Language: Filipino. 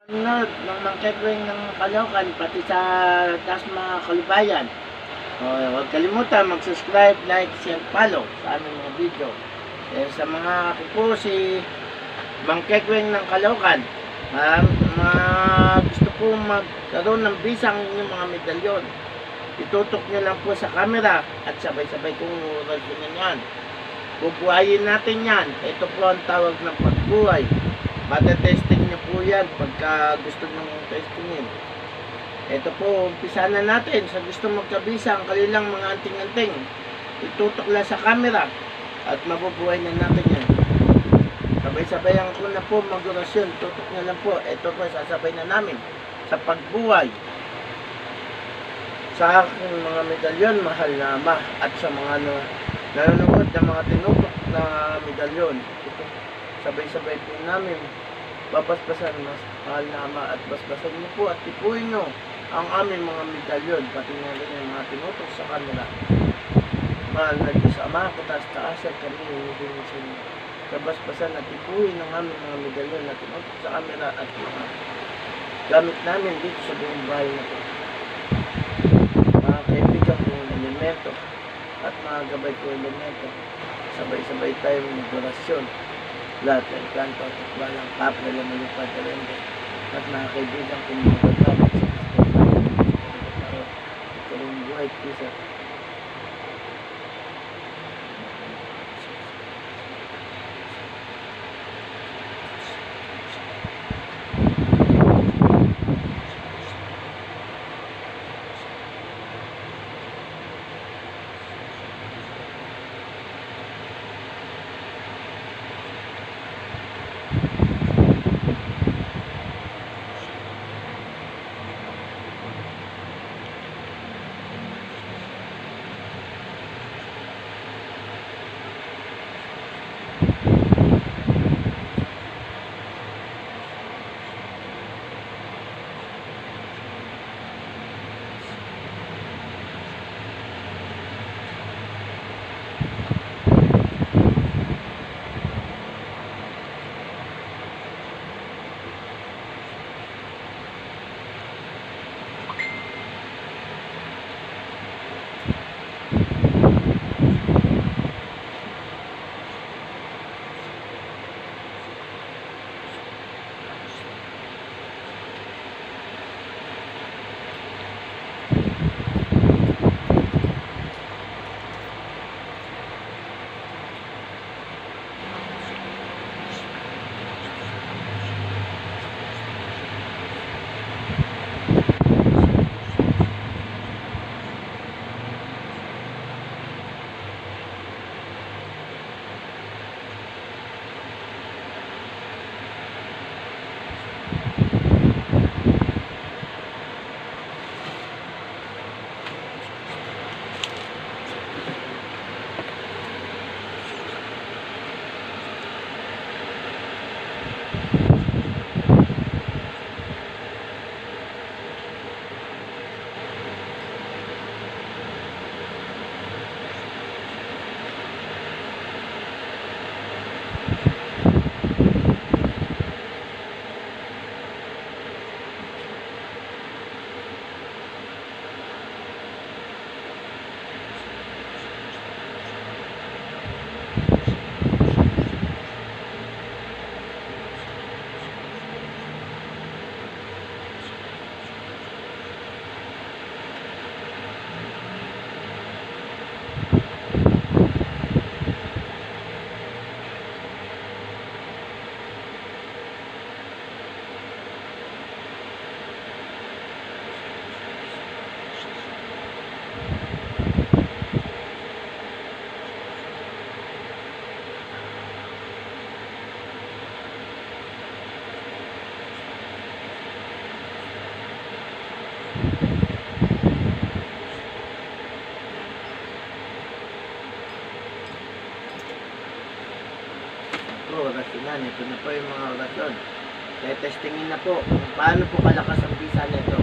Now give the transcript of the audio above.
Sunod ng Mangkegweng ng Caloocan, pati sa Dasma Kalubayan. Huwag kalimutan mag-subscribe, like, share, follow sa aming mga video. Sa mga ako po si Mangkegweng ng Caloocan, gusto po magkaroon ng bisang inyong mga medalyon. Itutok nyo lang po sa camera at sabay-sabay kong orasyonin yan. Bubuhayin natin yan. Ito po ang tawag ng pagbuhay. Matetesting nyo po yan pagka gusto nyo testingin. Ito po, umpisa na natin. Sa gusto magkabisa ang kanilang mga anting-anting, itutok lang sa camera at mabubuhay na natin yan. Sabay-sabayan ko na po mag-orasyon. Tutok na lang po. Ito po, sasabay na namin sa pagbuhay. Sa aking mga medalyon, mahal na ama, at sa mga nanonood ng mga tinutok na medalyon, ito, sabay-sabay po namin babasbasan, mas mahal na ama, at basbasan niyo po at tipuin niyo ang aming mga medalyon, pati na rin yung mga tinutok sa kanila. Mahal na Diyos Ama, kataas-taasan kami hinihingin sa inyo. Babasbasan at tipuin ang aming mga medalyon na tinutok sa kamera at mga gamit namin dito sa buong bahay na ito. Mga kaibigan kong elemento at mga gabay ko elemento, sabay-sabay tayong mag-orasyon. Lahat ng kanto at walang kapla na malupad talende at mga kaibigan kong mga gagamit sa karong buhay pisa. Orasyonan, ito na po yung mga orasyon. Testingin na po kung paano po kalakas ang bisa nito.